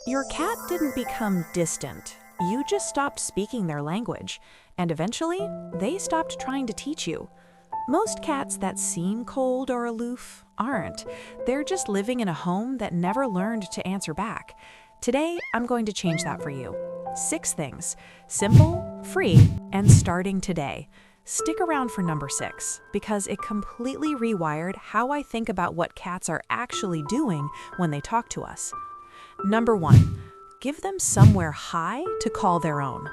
Your cat didn't become distant. You just stopped speaking their language, and eventually, they stopped trying to teach you. Most cats that seem cold or aloof aren't. They're just living in a home that never learned to answer back. Today, I'm going to change that for you. 6 things. Simple, free, and starting today. Stick around for number 6, because it completely rewired how I think about what cats are actually doing when they talk to us. Number 1, give them somewhere high to call their own.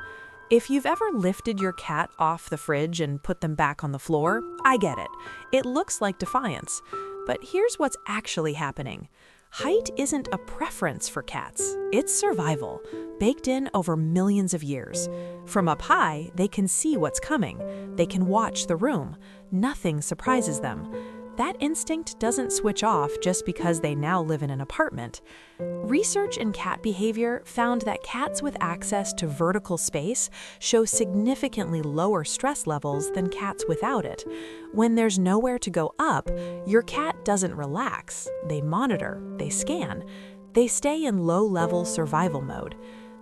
If you've ever lifted your cat off the fridge and put them back on the floor, I get it. It looks like defiance. But here's what's actually happening. Height isn't a preference for cats. It's survival, baked in over millions of years. From up high, they can see what's coming. They can watch the room. Nothing surprises them. That instinct doesn't switch off just because they now live in an apartment. Research in cat behavior found that cats with access to vertical space show significantly lower stress levels than cats without it. When there's nowhere to go up, your cat doesn't relax. They monitor, they scan. They stay in low-level survival mode.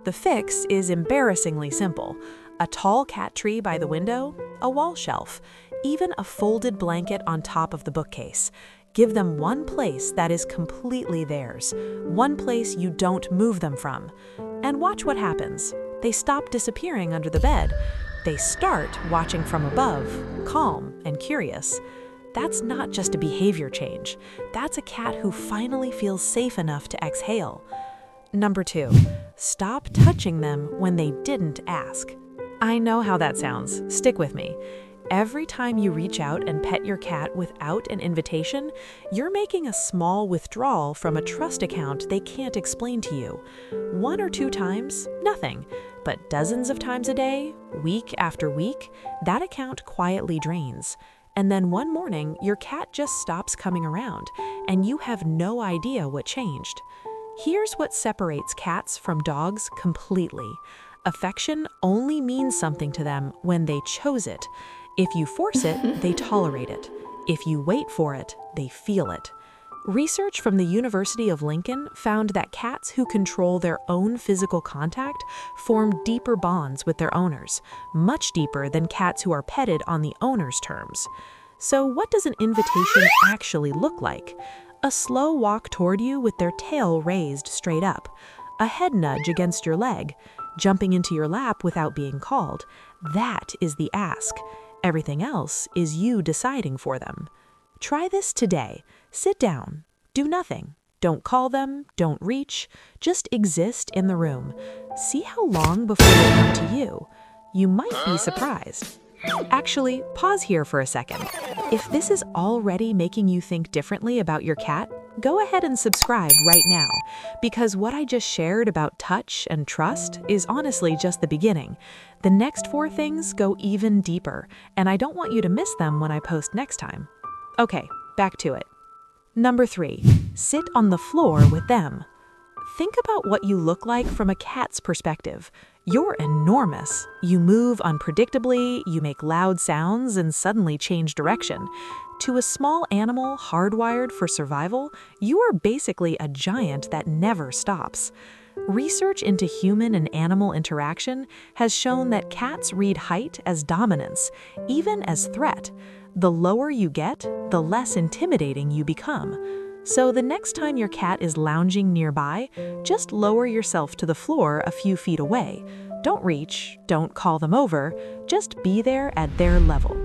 The fix is embarrassingly simple. A tall cat tree by the window, a wall shelf, even a folded blanket on top of the bookcase. Give them one place that is completely theirs, one place you don't move them from. And watch what happens. They stop disappearing under the bed. They start watching from above, calm and curious. That's not just a behavior change. That's a cat who finally feels safe enough to exhale. Number 2, stop touching them when they didn't ask. I know how that sounds. Stick with me. Every time you reach out and pet your cat without an invitation, you're making a small withdrawal from a trust account they can't explain to you. 1 or 2 times, nothing. But dozens of times a day, week after week, that account quietly drains. And then one morning, your cat just stops coming around, and you have no idea what changed. Here's what separates cats from dogs completely. Affection only means something to them when they chose it. If you force it, they tolerate it. If you wait for it, they feel it. Research from the University of Lincoln found that cats who control their own physical contact form deeper bonds with their owners, much deeper than cats who are petted on the owner's terms. So what does an invitation actually look like? A slow walk toward you with their tail raised straight up. A head nudge against your leg. Jumping into your lap without being called. That is the ask. Everything else is you deciding for them. Try this today. Sit down. Do nothing. Don't call them. Don't reach. Just exist in the room. See how long before they come to you. You might be surprised. Actually, pause here for a second. If this is already making you think differently about your cat, go ahead and subscribe right now, because what I just shared about touch and trust is honestly just the beginning. The next 4 things go even deeper, and I don't want you to miss them when I post next time. Okay, back to it. Number 3, sit on the floor with them. Think about what you look like from a cat's perspective. You're enormous. You move unpredictably, you make loud sounds, and suddenly change direction. To a small animal hardwired for survival, you are basically a giant that never stops. Research into human and animal interaction has shown that cats read height as dominance, even as threat. The lower you get, the less intimidating you become. So the next time your cat is lounging nearby, just lower yourself to the floor a few feet away. Don't reach, don't call them over, just be there at their level.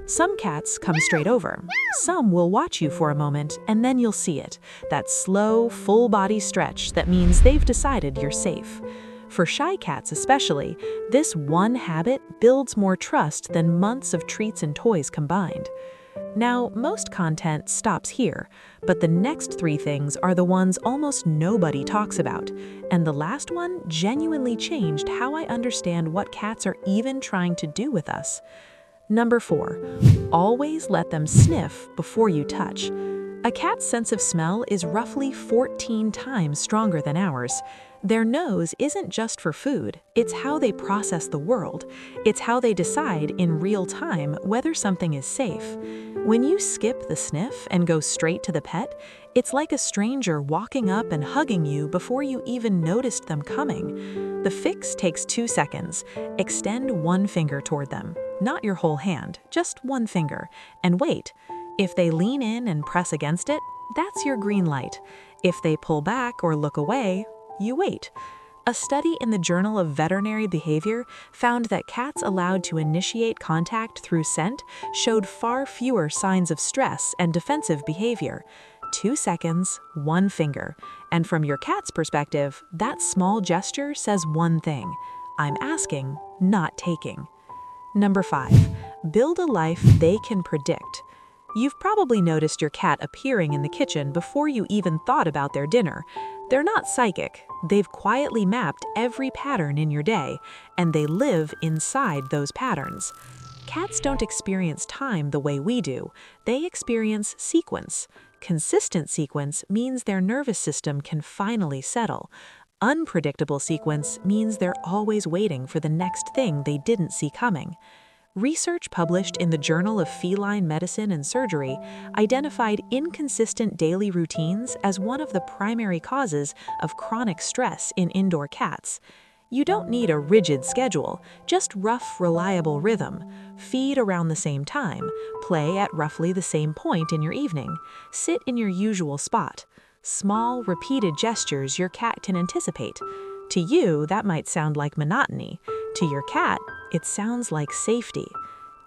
Some cats come straight over. Some will watch you for a moment, and then you'll see it. That slow, full-body stretch that means they've decided you're safe. For shy cats especially, this one habit builds more trust than months of treats and toys combined. Now, most content stops here, but the next 3 things are the ones almost nobody talks about, and the last one genuinely changed how I understand what cats are even trying to do with us. Number 4, always let them sniff before you touch. A cat's sense of smell is roughly 14 times stronger than ours. Their nose isn't just for food, it's how they process the world. It's how they decide in real time whether something is safe. When you skip the sniff and go straight to the pet, it's like a stranger walking up and hugging you before you even noticed them coming. The fix takes 2 seconds. Extend one finger toward them, not your whole hand, just one finger, and wait. If they lean in and press against it, that's your green light. If they pull back or look away, you wait. A study in the Journal of Veterinary Behavior found that cats allowed to initiate contact through scent showed far fewer signs of stress and defensive behavior. 2 seconds, one finger. And from your cat's perspective, that small gesture says one thing: I'm asking, not taking. Number 5. Build a life they can predict. You've probably noticed your cat appearing in the kitchen before you even thought about their dinner. They're not psychic. They've quietly mapped every pattern in your day, and they live inside those patterns. Cats don't experience time the way we do. They experience sequence. Consistent sequence means their nervous system can finally settle. Unpredictable sequence means they're always waiting for the next thing they didn't see coming. Research published in the Journal of Feline Medicine and Surgery identified inconsistent daily routines as one of the primary causes of chronic stress in indoor cats. You don't need a rigid schedule, just rough, reliable rhythm. Feed around the same time, play at roughly the same point in your evening, sit in your usual spot. Small, repeated gestures your cat can anticipate. To you, that might sound like monotony. To your cat, it sounds like safety.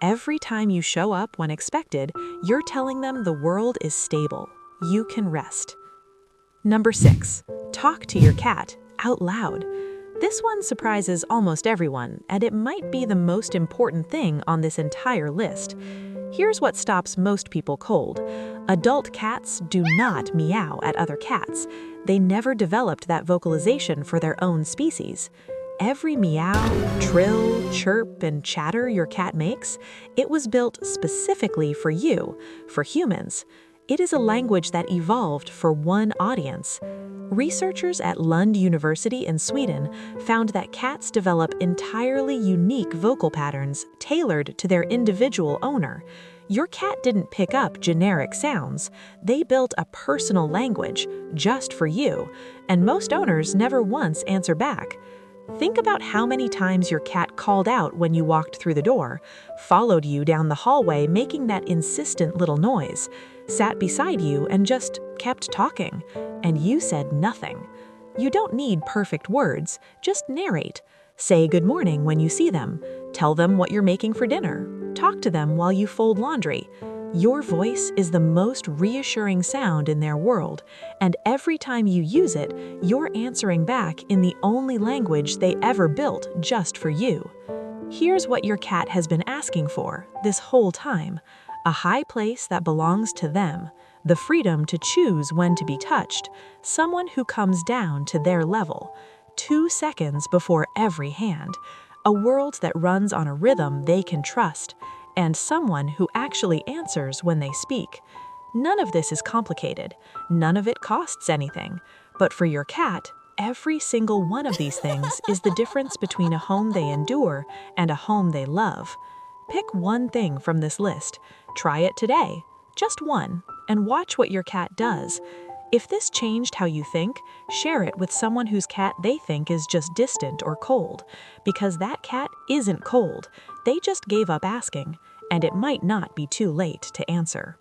Every time you show up when expected, you're telling them the world is stable. You can rest. Number 6. Talk to your cat out loud. This one surprises almost everyone, and it might be the most important thing on this entire list. Here's what stops most people cold. Adult cats do not meow at other cats. They never developed that vocalization for their own species. Every meow, trill, chirp, and chatter your cat makes, it was built specifically for you, for humans. It is a language that evolved for one audience. Researchers at Lund University in Sweden found that cats develop entirely unique vocal patterns tailored to their individual owner. Your cat didn't pick up generic sounds. They built a personal language just for you, and most owners never once answer back. Think about how many times your cat called out when you walked through the door, followed you down the hallway making that insistent little noise, sat beside you and just kept talking, and you said nothing. You don't need perfect words, just narrate. Say good morning when you see them. Tell them what you're making for dinner. Talk to them while you fold laundry. Your voice is the most reassuring sound in their world, and every time you use it, you're answering back in the only language they ever built just for you. Here's what your cat has been asking for this whole time: a high place that belongs to them, the freedom to choose when to be touched, someone who comes down to their level, 2 seconds before every hand, a world that runs on a rhythm they can trust, and someone who actually answers when they speak. None of this is complicated. None of it costs anything. But for your cat, every single one of these things is the difference between a home they endure and a home they love. Pick one thing from this list. Try it today, just one, and watch what your cat does. If this changed how you think, share it with someone whose cat they think is just distant or cold, because that cat isn't cold. They just gave up asking, and it might not be too late to answer.